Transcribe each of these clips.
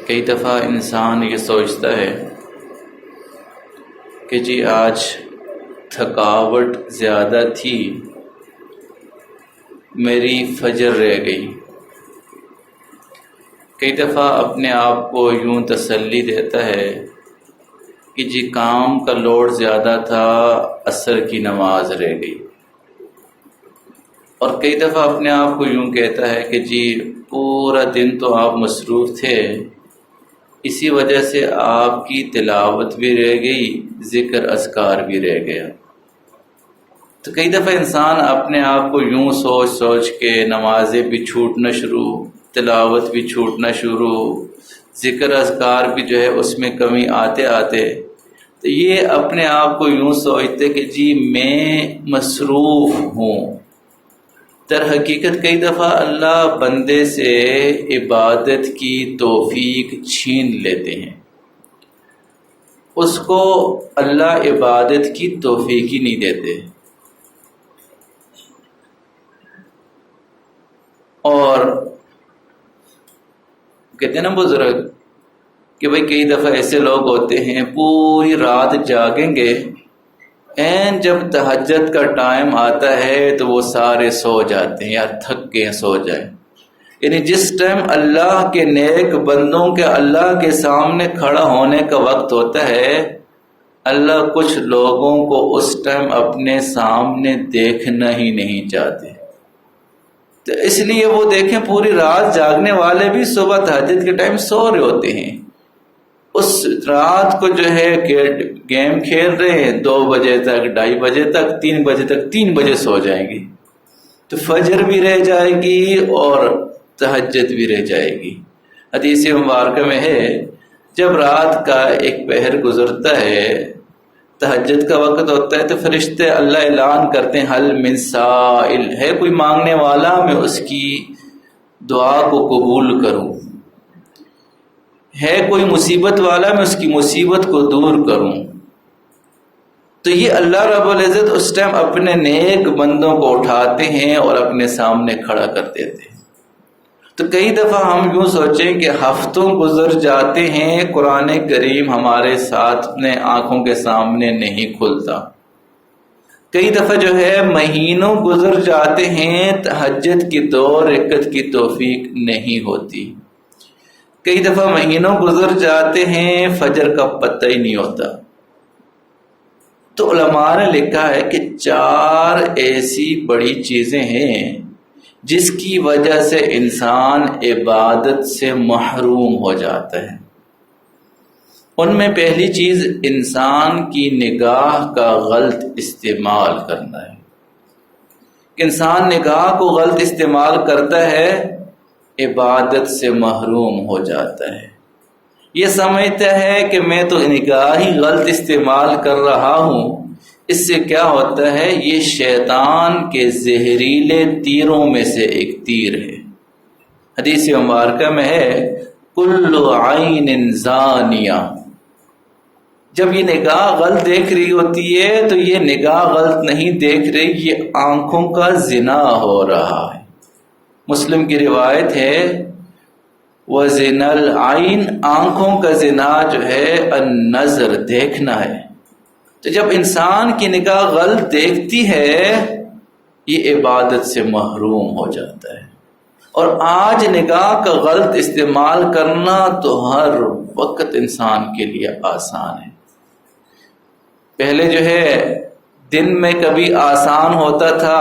کئی دفعہ انسان یہ سوچتا ہے کہ جی آج تھکاوٹ زیادہ تھی، میری فجر رہ گئی۔ کئی دفعہ اپنے آپ کو یوں تسلی دیتا ہے کہ جی کام کا لوڈ زیادہ تھا، عصر کی نماز رہ گئی۔ اور کئی دفعہ اپنے آپ کو یوں کہتا ہے کہ جی پورا دن تو آپ مصروف تھے، اسی وجہ سے آپ کی تلاوت بھی رہ گئی، ذکر اذکار بھی رہ گیا۔ تو کئی دفعہ انسان اپنے آپ کو یوں سوچ سوچ کے نمازیں بھی چھوٹنا شروع، تلاوت بھی چھوٹنا شروع، ذکر اذکار بھی جو ہے اس میں کمی آتے آتے، تو یہ اپنے آپ کو یوں سوچتے کہ جی میں مصروف ہوں۔ در حقیقت کئی دفعہ اللہ بندے سے عبادت کی توفیق چھین لیتے ہیں، اس کو اللہ عبادت کی توفیق ہی نہیں دیتے۔ اور کہتے ہیں نا بزرگ کہ بھئی کئی دفعہ ایسے لوگ ہوتے ہیں پوری رات جاگیں گے، این جب تہجد کا ٹائم آتا ہے تو وہ سارے سو جاتے ہیں یا تھک کے سو جائیں۔ یعنی جس ٹائم اللہ کے نیک بندوں کے اللہ کے سامنے کھڑا ہونے کا وقت ہوتا ہے، اللہ کچھ لوگوں کو اس ٹائم اپنے سامنے دیکھنا ہی نہیں چاہتے، تو اس لیے وہ دیکھیں پوری رات جاگنے والے بھی صبح تہجد کے ٹائم سو رہے ہوتے ہیں۔ اس رات کو جو ہے گیم کھیل رہے ہیں 2 بجے تک، 2:30 بجے تک، 3 بجے تک، 3 بجے سو جائیں گی، تو فجر بھی رہ جائے گی اور تہجد بھی رہ جائے گی۔ حدیث مبارکہ میں ہے جب رات کا ایک پہر گزرتا ہے، تہجد کا وقت ہوتا ہے، تو فرشتے اللہ اعلان کرتے ہیں حل من سائل، ہے کوئی مانگنے والا، میں اس کی دعا کو قبول کروں، ہے کوئی مصیبت والا، میں اس کی مصیبت کو دور کروں۔ تو یہ اللہ رب العزت اس ٹائم اپنے نیک بندوں کو اٹھاتے ہیں اور اپنے سامنے کھڑا کر دیتے ہیں۔ تو کئی دفعہ ہم یوں سوچیں کہ ہفتوں گزر جاتے ہیں، قرآن کریم ہمارے ساتھ اپنے آنکھوں کے سامنے نہیں کھلتا۔ کئی دفعہ جو ہے مہینوں گزر جاتے ہیں، تہجد کی 2 رکعت کی توفیق نہیں ہوتی۔ کئی دفعہ مہینوں گزر جاتے ہیں، فجر کا پتہ ہی نہیں ہوتا۔ تو علماء نے لکھا ہے کہ 4 ایسی بڑی چیزیں ہیں جس کی وجہ سے انسان عبادت سے محروم ہو جاتا ہے۔ ان میں پہلی چیز انسان کی نگاہ کا غلط استعمال کرنا ہے۔ انسان نگاہ کو غلط استعمال کرتا ہے، عبادت سے محروم ہو جاتا ہے۔ یہ سمجھتا ہے کہ میں تو نگاہ ہی غلط استعمال کر رہا ہوں، اس سے کیا ہوتا ہے، یہ شیطان کے زہریلے تیروں میں سے ایک تیر ہے۔ حدیث مبارکہ میں ہے کل عین زانیہ، جب یہ نگاہ غلط دیکھ رہی ہوتی ہے تو یہ نگاہ غلط نہیں دیکھ رہی، یہ آنکھوں کا زنا ہو رہا ہے۔ مسلم کی روایت ہے وَزِنَا الْعَيْنِ، آنکھوں کا زنا جو ہے النظر، دیکھنا ہے۔ تو جب انسان کی نگاہ غلط دیکھتی ہے، یہ عبادت سے محروم ہو جاتا ہے۔ اور آج نگاہ کا غلط استعمال کرنا تو ہر وقت انسان کے لیے آسان ہے۔ پہلے جو ہے دن میں کبھی آسان ہوتا تھا،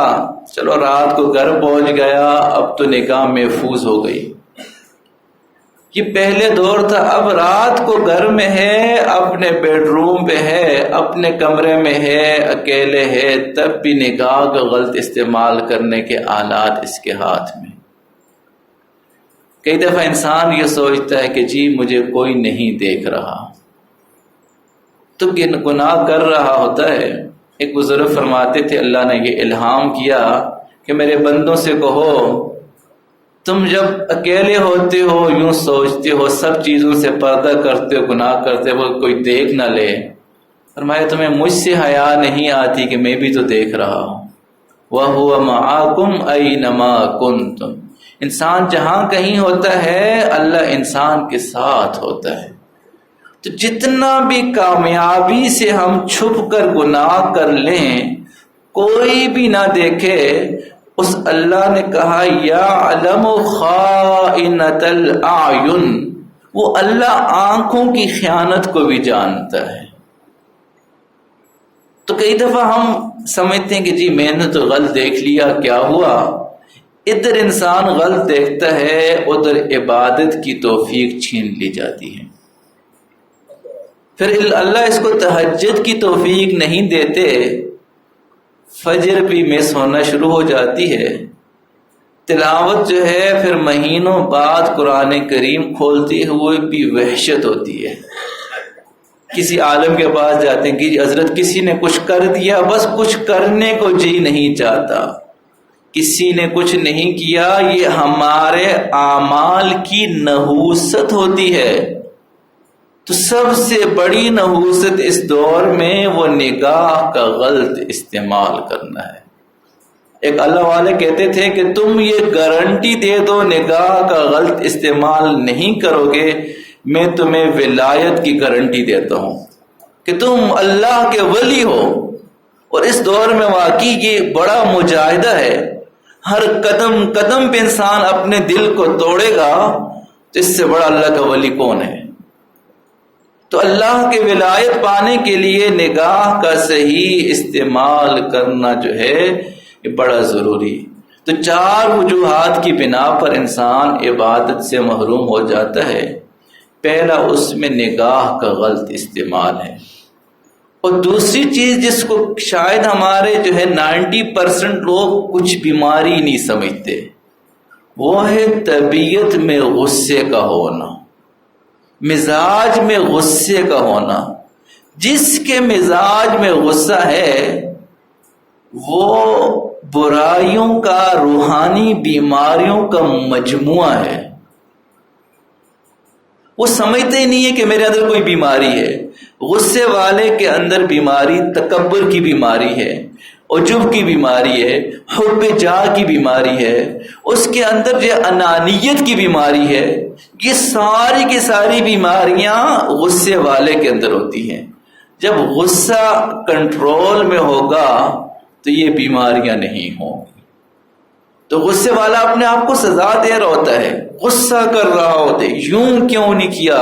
چلو رات کو گھر پہنچ گیا، اب تو نگاہ محفوظ ہو گئی، یہ پہلے دور تھا۔ اب رات کو گھر میں ہے، اپنے بیڈ روم پہ ہے، اپنے کمرے میں ہے، اکیلے ہے، تب بھی نگاہ کا غلط استعمال کرنے کے آلات اس کے ہاتھ میں۔ کئی دفعہ انسان یہ سوچتا ہے کہ جی مجھے کوئی نہیں دیکھ رہا، تو گناہ کر رہا ہوتا ہے۔ ایک بزرگ فرماتے تھے اللہ نے یہ الہام کیا کہ میرے بندوں سے کہو تم جب اکیلے ہوتے ہو یوں سوچتے ہو، سب چیزوں سے پردہ کرتے ہو، گناہ کرتے ہو، کوئی دیکھ نہ لے۔ فرمایا تمہیں مجھ سے حیا نہیں آتی کہ میں بھی تو دیکھ رہا ہوں۔ وَهُوَ مَعَكُمْ أَيْنَمَا كُنْتُمْ، انسان جہاں کہیں ہوتا ہے اللہ انسان کے ساتھ ہوتا ہے. تو جتنا بھی کامیابی سے ہم چھپ کر گناہ کر لیں کوئی بھی نہ دیکھے، اس اللہ نے کہا یعلم خائنۃ الاعین، وہ اللہ آنکھوں کی خیانت کو بھی جانتا ہے. تو کئی دفعہ ہم سمجھتے ہیں کہ جی میں نے تو غلط دیکھ لیا، کیا ہوا؟ ادھر انسان غلط دیکھتا ہے، ادھر عبادت کی توفیق چھین لی جاتی ہے. پھر اللہ اس کو تہجد کی توفیق نہیں دیتے، فجر بھی مس ہونا شروع ہو جاتی ہے. تلاوت جو ہے پھر مہینوں بعد قرآن کریم کھولتے ہوئے بھی وحشت ہوتی ہے. کسی عالم کے پاس جاتے ہیں کہ حضرت کسی نے کچھ کر دیا، بس کچھ کرنے کو جی نہیں چاہتا، کسی نے کچھ نہیں کیا، یہ ہمارے اعمال کی نحوست ہوتی ہے. تو سب سے بڑی نحوست اس دور میں وہ نگاہ کا غلط استعمال کرنا ہے. ایک اللہ والے کہتے تھے کہ تم یہ گارنٹی دے دو نگاہ کا غلط استعمال نہیں کرو گے، میں تمہیں ولایت کی گارنٹی دیتا ہوں کہ تم اللہ کے ولی ہو. اور اس دور میں واقعی یہ بڑا مجاہدہ ہے. ہر قدم قدم پہ انسان اپنے دل کو توڑے گا تو اس سے بڑا اللہ کا ولی کون ہے؟ تو اللہ کے ولایت پانے کے لیے نگاہ کا صحیح استعمال کرنا جو ہے یہ بڑا ضروری. تو 4 وجوہات کی بنا پر انسان عبادت سے محروم ہو جاتا ہے. پہلا اس میں نگاہ کا غلط استعمال ہے. اور دوسری چیز جس کو شاید ہمارے جو ہے 90% لوگ کچھ بیماری نہیں سمجھتے، وہ ہے طبیعت میں غصے کا ہونا، مزاج میں غصے کا ہونا. جس کے مزاج میں غصہ ہے وہ برائیوں کا، روحانی بیماریوں کا مجموعہ ہے. وہ سمجھتے ہی نہیں ہے کہ میرے اندر کوئی بیماری ہے. غصے والے کے اندر بیماری تکبر کی بیماری ہے، عجب کی بیماری ہے، حب جاہ کی بیماری ہے، اس کے اندر جو انانیت کی بیماری ہے. یہ ساری کی ساری بیماریاں غصے والے کے اندر ہوتی ہیں. جب غصہ کنٹرول میں ہوگا تو یہ بیماریاں نہیں ہوں. تو غصے والا اپنے آپ کو سزا دے رہا ہوتا ہے، غصہ کر رہا ہوتا ہے، یوں کیوں نہیں کیا،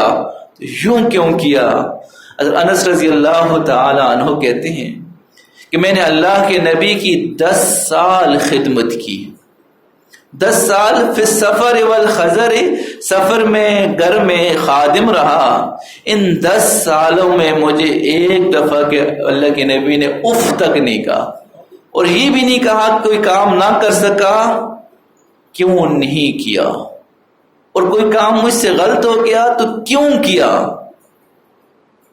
یوں کیوں کیا. انس رضی اللہ تعالی عنہ کہتے ہیں کہ میں نے اللہ کے نبی کی 10 سال خدمت کی. 10 سال فی السفر والخضر، سفر میں گھر میں خادم رہا. ان 10 سالوں میں مجھے ایک دفعہ کہ اللہ کے نبی نے اف تک نہیں کہا، اور یہ بھی نہیں کہا کوئی کام نہ کر سکا کیوں نہیں کیا، اور کوئی کام مجھ سے غلط ہو گیا تو کیوں کیا.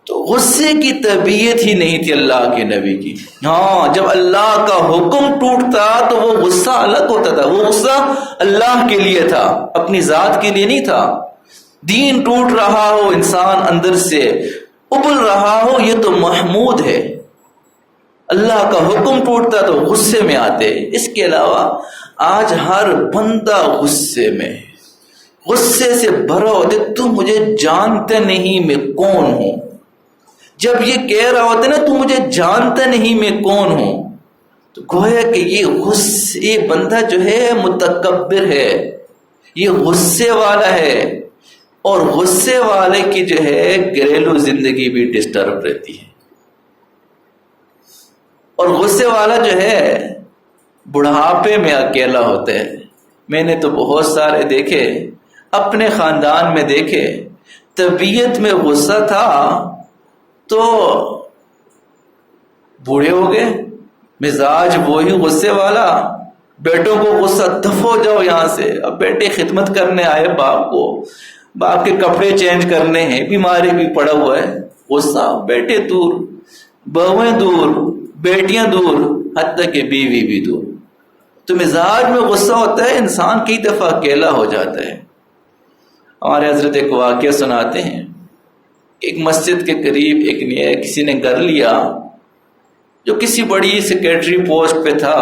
تو غصے کی طبیعت ہی نہیں تھی اللہ کے نبی کی. ہاں جب اللہ کا حکم ٹوٹتا تو وہ غصہ الگ ہوتا تھا. وہ غصہ اللہ کے لیے تھا، اپنی ذات کے لیے نہیں تھا. دین ٹوٹ رہا ہو، انسان اندر سے ابل رہا ہو، یہ تو محمود ہے. اللہ کا حکم ٹوٹتا تو غصے میں آتے. اس کے علاوہ آج ہر بندہ غصے میں، غصے سے بھرا ہوتے. تو مجھے جانتے نہیں میں کون ہوں. جب یہ کہہ رہا ہوتا ہے نا تو مجھے جانتا نہیں میں کون ہوں، تو گویا کہ یہ بندہ جو ہے متکبر ہے، یہ غصے والا ہے. اور غصے والے کی جو ہے گھریلو زندگی بھی ڈسٹرب رہتی ہے. اور غصے والا جو ہے بڑھاپے میں اکیلا ہوتا ہے. میں نے تو بہت سارے دیکھے، اپنے خاندان میں دیکھے، طبیعت میں غصہ تھا تو بوڑھے ہو گئے، مزاج وہی غصے والا. بیٹوں کو غصہ، دفع ہو جاؤ یہاں سے. اب بیٹے خدمت کرنے آئے باپ کو، باپ کے کپڑے چینج کرنے ہیں، بیماری بھی پڑا ہوا ہے، غصہ. بیٹے دور، بہویں دور، بیٹیاں دور، حتیٰ کہ بیوی بھی دور. تو مزاج میں غصہ ہوتا ہے، انسان کئی دفعہ اکیلا ہو جاتا ہے. ہمارے حضرت ایک واقعہ سناتے ہیں. ایک مسجد کے قریب کسی نے گھر لیا جو کسی بڑی سیکریٹری پوسٹ پہ تھا،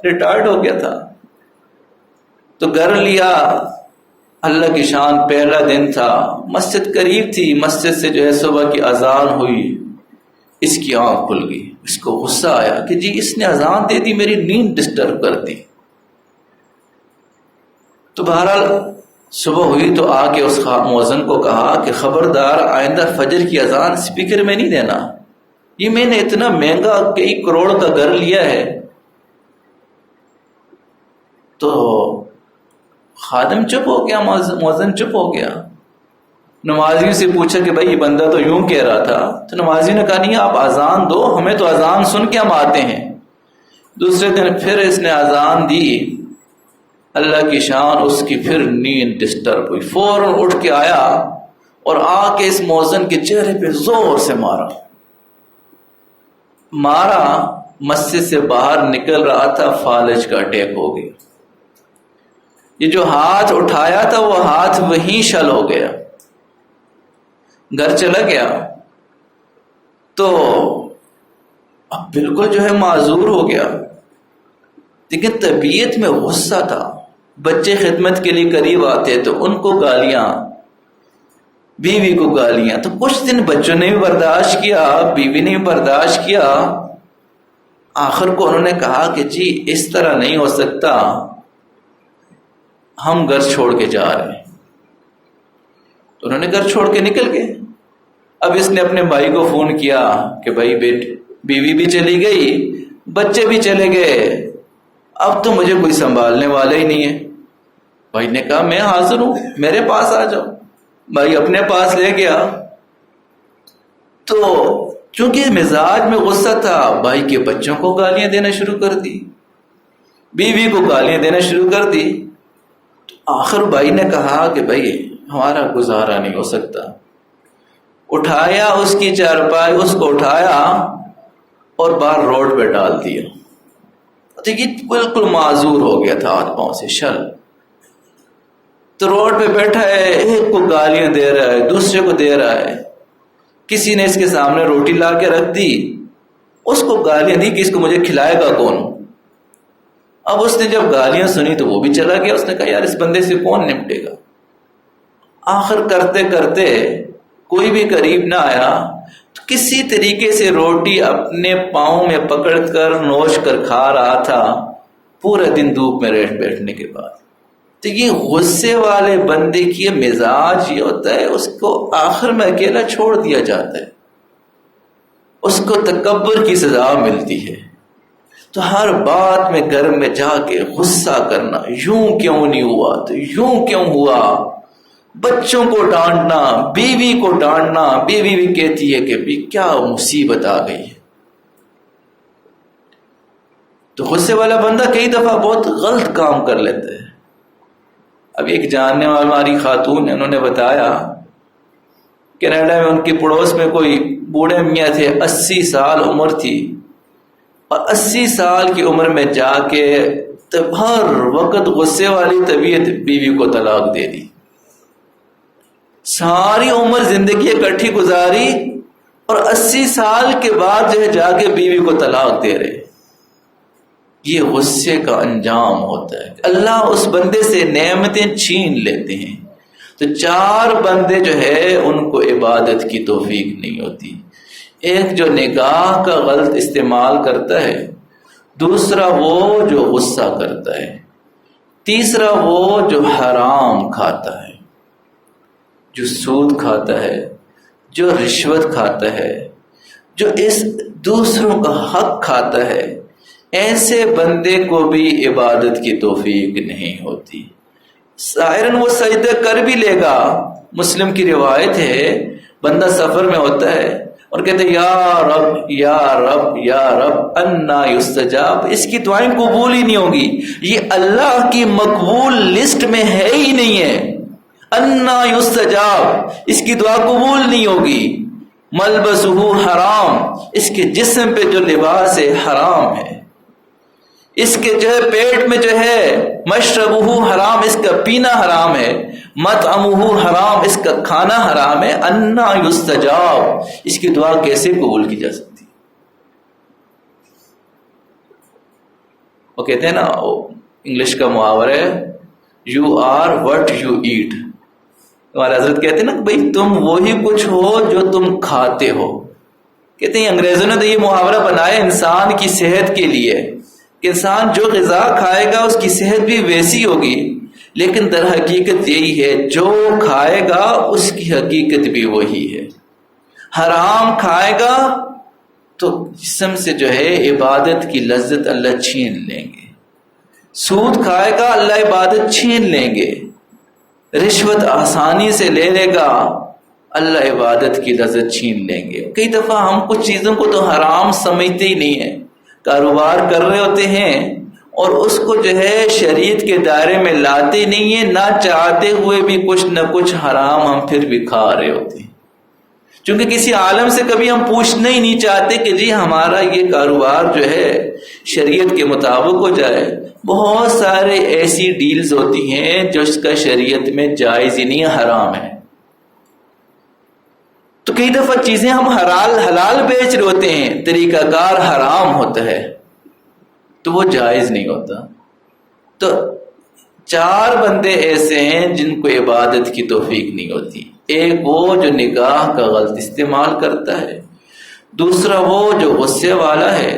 ریٹائرڈ ہو گیا تھا. تو گھر لیا، اللہ کی شان، پہلا دن تھا، مسجد قریب تھی، مسجد سے جو ہے صبح کی اذان ہوئی، اس کی آنکھ کھل گئی، اس کو غصہ آیا کہ جی اس نے اذان دے دی، میری نیند ڈسٹرب کر دی۔ تو بہرحال صبح ہوئی تو آ کے اس مؤذن کو کہا کہ خبردار آئندہ فجر کی اذان اسپیکر میں نہیں دینا، یہ میں نے اتنا مہنگا کئی کروڑ کا گھر لیا ہے۔ تو خادم چپ ہو گیا، مؤذن چپ ہو گیا۔ نمازیوں سے پوچھا کہ بھائی یہ بندہ تو یوں کہہ رہا تھا، تو نمازی نے کہا نہیں آپ اذان دو، ہمیں تو اذان سن کے ہم آتے ہیں۔ دوسرے دن پھر اس نے اذان دی، اللہ کی شان، اس کی پھر نیند ڈسٹرب ہوئی، فوراً اٹھ کے آیا اور آ کے اس مؤذن کے چہرے پہ زور سے مارا، مسجد سے باہر نکل رہا تھا، فالج کا اٹیک ہو گیا۔ یہ جو ہاتھ اٹھایا تھا وہ ہاتھ وہیں شل ہو گیا، گھر چلا گیا۔ تو اب بالکل جو ہے معذور ہو گیا، لیکن طبیعت میں غصہ تھا۔ بچے خدمت کے لیے قریب آتے تو ان کو گالیاں، بیوی کو گالیاں، تو کچھ دن بچوں نے بھی برداشت کیا، بیوی نے بھی برداشت کیا۔ آخر کو انہوں نے کہا کہ جی اس طرح نہیں ہو سکتا، ہم گھر چھوڑ کے جا رہے ہیں۔ تو انہوں نے گھر چھوڑ کے نکل گئے۔ اب اس نے اپنے بھائی کو فون کیا کہ بھائی بیوی بھی چلی گئی، بچے بھی چلے گئے، اب تو مجھے کوئی سنبھالنے والا ہی نہیں ہے۔ بھائی نے کہا میں حاضر ہوں، میرے پاس آ جاؤ۔ بھائی اپنے پاس لے گیا۔ تو چونکہ مزاج میں غصہ تھا، بھائی کے بچوں کو گالیاں دینا شروع کر دی، بیوی کو گالیاں دینا شروع کر دی۔ آخر بھائی نے کہا کہ بھائی ہمارا گزارا نہیں ہو سکتا۔ اٹھایا اس کی چارپائی، اس کو اٹھایا اور باہر روڈ پہ ڈال دیا۔ دیکھیے بالکل معذور ہو گیا تھا، ہاتھ پاؤں سے شل۔ تو روڈ پہ بیٹھا ہے، ایک کو گالیاں دے رہا ہے، دوسرے کو دے رہا ہے۔ کسی نے اس کے سامنے روٹی لا کے رکھ دی، اس کو گالیاں دی کہ اس کو مجھے کھلائے گا کون۔ اب اس نے جب گالیاں سنی تو وہ بھی چلا گیا، اس نے کہا یار اس بندے سے کون نمٹے گا۔ آخر کرتے کرتے کوئی بھی قریب نہ آیا، تو کسی طریقے سے روٹی اپنے پاؤں میں پکڑ کر نوچ کر کھا رہا تھا، پورا دن دھوپ میں بیٹھنے کے بعد۔ تو یہ غصے والے بندے کی مزاج یہ ہوتا ہے، اس کو آخر میں اکیلا چھوڑ دیا جاتا ہے، اس کو تکبر کی سزا ملتی ہے۔ تو ہر بات میں گھر میں جا کے غصہ کرنا، یوں کیوں نہیں ہوا تو یوں کیوں ہوا، بچوں کو ڈانٹنا، بیوی کو ڈانٹنا، بیوی بھی کہتی ہے کہ بھی کیا مصیبت آ گئی ہے۔ تو غصے والا بندہ کئی دفعہ بہت غلط کام کر لیتا ہے۔ اب ایک جاننے والی ہماری خاتون انہوں نے بتایا، کینیڈا میں ان کے پڑوس میں کوئی بوڑھے میاں تھے، 80 سال عمر تھی، اور 80 سال کی عمر میں جا کے ہر وقت غصے والی طبیعت بیوی کو طلاق دے دی۔ ساری عمر زندگی اکٹھی گزاری اور 80 سال کے بعد جو ہے جا کے بیوی کو طلاق دے رہے۔ یہ غصے کا انجام ہوتا ہے، اللہ اس بندے سے نعمتیں چھین لیتے ہیں۔ تو 4 بندے جو ہے ان کو عبادت کی توفیق نہیں ہوتی۔ ایک جو نگاہ کا غلط استعمال کرتا ہے، دوسرا وہ جو غصہ کرتا ہے، تیسرا وہ جو حرام کھاتا ہے، جو سود کھاتا ہے، جو رشوت کھاتا ہے، جو اس دوسروں کا حق کھاتا ہے، ایسے بندے کو بھی عبادت کی توفیق نہیں ہوتی۔ ظاہراً وہ سجدہ کر بھی لے گا، مسلم کی روایت ہے، بندہ سفر میں ہوتا ہے اور کہتے یا رب یا رب یا رب انا یستجاب، اس کی دعائیں قبول ہی نہیں ہوگی، یہ اللہ کی مقبول لسٹ میں ہے ہی نہیں ہے۔ انا یستجاب، اس کی دعا قبول نہیں ہوگی۔ ملبسہ حرام، اس کے جسم پہ جو لباس ہے حرام ہے، اس کے جو ہے پیٹ میں جو ہے مشربہ حرام، اس کا پینا حرام ہے، مطعمہ حرام، اس کا کھانا حرام ہے۔ انا یستجاب، اس کی دعا کیسے قبول کی جا سکتی؟ وہ کہتے ہیں نا، انگلش کا محاورہ ہے، you are what you eat. ہمارے حضرت کہتے ہیں نا کہ بھائی تم وہی کچھ ہو جو تم کھاتے ہو. کہتے ہیں انگریزوں نے تو یہ محاورہ بنایا انسان کی صحت کے لیے کہ انسان جو غذا کھائے گا اس کی صحت بھی ویسی ہوگی، لیکن در حقیقت یہی ہے جو کھائے گا اس کی حقیقت بھی وہی ہے. حرام کھائے گا تو جسم سے جو ہے عبادت کی لذت اللہ چھین لیں گے. سود کھائے گا اللہ عبادت چھین لیں گے. رشوت آسانی سے لے لے گا اللہ عبادت کی لذت چھین لیں گے. کئی دفعہ ہم کچھ چیزوں کو تو حرام سمجھتے ہی نہیں ہیں، کاروبار کر رہے ہوتے ہیں اور اس کو جو ہے شریعت کے دائرے میں لاتے نہیں ہیں، نہ چاہتے ہوئے بھی کچھ نہ کچھ حرام ہم پھر بھی کھا رہے ہوتے ہیں. چونکہ کسی عالم سے کبھی ہم پوچھنا ہی نہیں چاہتے کہ جی ہمارا یہ کاروبار جو ہے شریعت کے مطابق ہو جائے. بہت سارے ایسی ڈیلز ہوتی ہیں جو اس کا شریعت میں جائز ہی نہیں، حرام ہے. تو کئی دفعہ چیزیں ہم حلال بیچ رہے ہوتے ہیں، طریقہ کار حرام ہوتا ہے تو وہ جائز نہیں ہوتا. تو 4 بندے ایسے ہیں جن کو عبادت کی توفیق نہیں ہوتی. ایک وہ جو نگاہ کا غلط استعمال کرتا ہے، دوسرا وہ جو غصے والا ہے،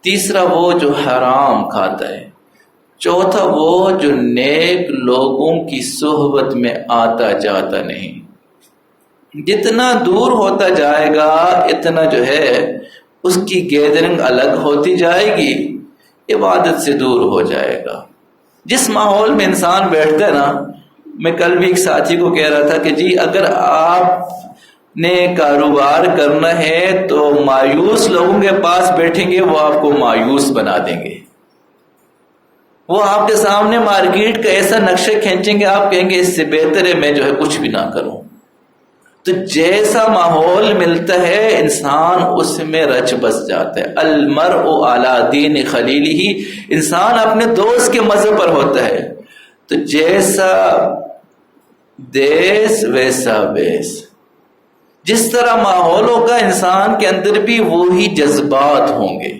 تیسرا وہ جو حرام کھاتا ہے، چوتھا وہ جو نیک لوگوں کی صحبت میں آتا جاتا نہیں. جتنا دور ہوتا جائے گا اتنا جو ہے اس کی گیدرنگ الگ ہوتی جائے گی، عبادت سے دور ہو جائے گا. جس ماحول میں انسان بیٹھتا ہے نا، میں کل بھی ایک ساتھی کو کہہ رہا تھا کہ جی اگر آپ نے کاروبار کرنا ہے تو مایوس لوگوں کے پاس بیٹھیں گے، وہ آپ کو مایوس بنا دیں گے. وہ آپ کے سامنے مارکیٹ کا ایسا نقشہ کھینچیں گے، آپ کہیں گے اس سے بہتر ہے میں جو ہے کچھ بھی نہ کروں. تو جیسا ماحول ملتا ہے انسان اس میں رچ بس جاتا ہے. المرء علی دین خلیلہ، انسان اپنے دوست کے مذہب پر ہوتا ہے. تو جیسا دیس ویسا بیس، جس طرح ماحول ہوگا انسان کے اندر بھی وہی جذبات ہوں گے.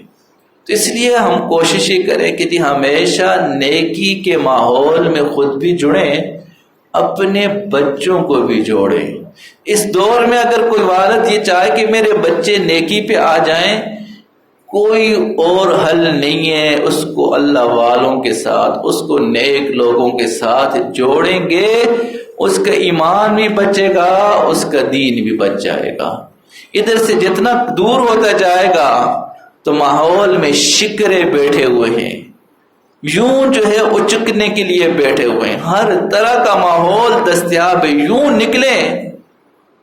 تو اس لیے ہم کوشش ہی کریں کہ جی ہمیشہ نیکی کے ماحول میں خود بھی جڑیں، اپنے بچوں کو بھی جوڑیں. اس دور میں اگر کوئی والد یہ چاہے کہ میرے بچے نیکی پہ آ جائیں، کوئی اور حل نہیں ہے. اس کو اللہ والوں کے ساتھ، اس کو نیک لوگوں کے ساتھ جوڑیں گے، اس کا ایمان بھی بچے گا، اس کا دین بھی بچ جائے گا. ادھر سے جتنا دور ہوتا جائے گا تو ماحول میں شکرے بیٹھے ہوئے ہیں، یوں جو ہے اچکنے کے لیے بیٹھے ہوئے ہیں. ہر طرح کا ماحول دستیاب ہے. یوں نکلیں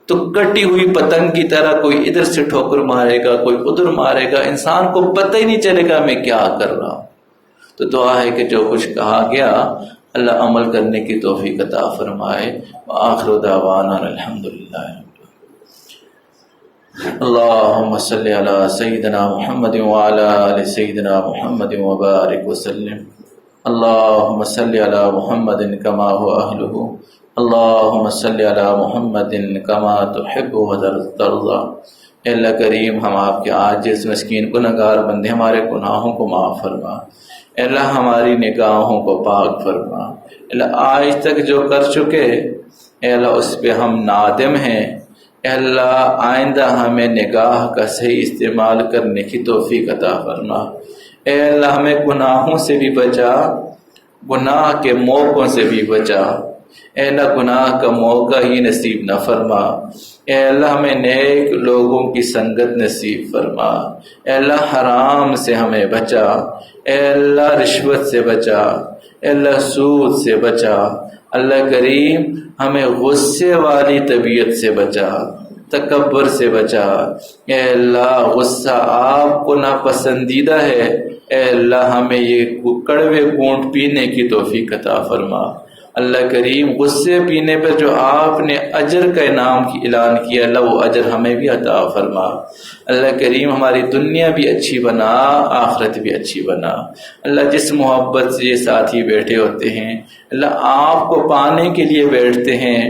تو کٹی ہوئی پتنگ کی طرح کوئی ادھر سے ٹھوکر مارے گا، کوئی ادھر مارے گا، انسان کو پتہ ہی نہیں چلے گا میں کیا کر رہا ہوں. تو دعا ہے کہ جو کچھ کہا گیا اللہ عمل کرنے کی توفیق عطا فرمائے. وآخر دعوانا الحمدللہ. اللهم صل على سيدنا محمد وعلى آل سيدنا محمد وبارك وسلم. اللهم صل على محمد كما هو أهله. اللهم صل على محمد كما تحب وترضى. اے اللہ کریم، ہم آپ کے عاجز مسکین گنہگار بندے، ہمارے گناہوں کو معاف فرما. اے اللہ ہماری نگاہوں کو پاک فرما. اے اللہ آج تک جو کر چکے اے اللہ اس پہ ہم نادم ہیں. اے اللہ آئندہ ہمیں نگاہ کا صحیح استعمال کرنے کی توفیق عطا فرما. اے اللہ ہمیں گناہوں سے بھی بچا، گناہ کے موقعوں سے بھی بچا. اے اللہ گناہ کا موقع ہی نصیب نہ فرما. اے اللہ ہمیں نیک لوگوں کی سنگت نصیب فرما. اے اللہ حرام سے ہمیں بچا. اے اللہ رشوت سے بچا. اے اللہ سود سے بچا. اللہ کریم ہمیں غصے والی طبیعت سے بچا، تکبر سے بچا. اے اللہ غصہ آپ کو ناپسندیدہ ہے. اے اللہ ہمیں یہ کڑوے گھونٹ پینے کی توفیق عطا فرما. اللہ کریم غصے پینے پر جو آپ نے اجر کا انعام کی اعلان کیا، اللہ وہ اجر ہمیں بھی عطا فرما. اللہ کریم ہماری دنیا بھی اچھی بنا، آخرت بھی اچھی بنا. اللہ جس محبت سے یہ ساتھی بیٹھے ہوتے ہیں، اللہ آپ کو پانے کے لیے بیٹھتے ہیں،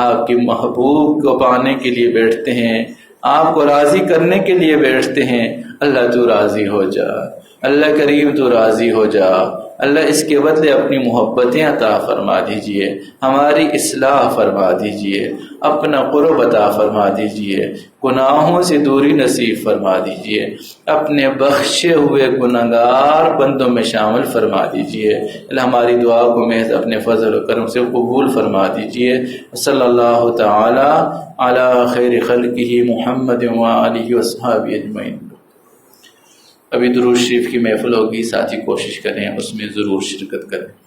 آپ کی محبوب کو پانے کے لیے بیٹھتے ہیں، آپ کو راضی کرنے کے لیے بیٹھتے ہیں. اللہ تو راضی ہو جا، اللہ کریم تو راضی ہو جا، اللہ اس کے بدلے اپنی محبتیں عطا فرما دیجئے، ہماری اصلاح فرما دیجئے، اپنا قرب عطا فرما دیجئے، گناہوں سے دوری نصیب فرما دیجئے، اپنے بخشے ہوئے گناہگار بندوں میں شامل فرما دیجئے۔ اللہ ہماری دعا کو محض اپنے فضل و کرم سے قبول فرما دیجئے۔ صلی اللہ تعالی علی خیر خلقہ محمد وآلہ وصحبہ اجمعین۔ ابھی درود شریف کی محفل ہوگی، ساتھی کوشش کریں اس میں ضرور شرکت کریں۔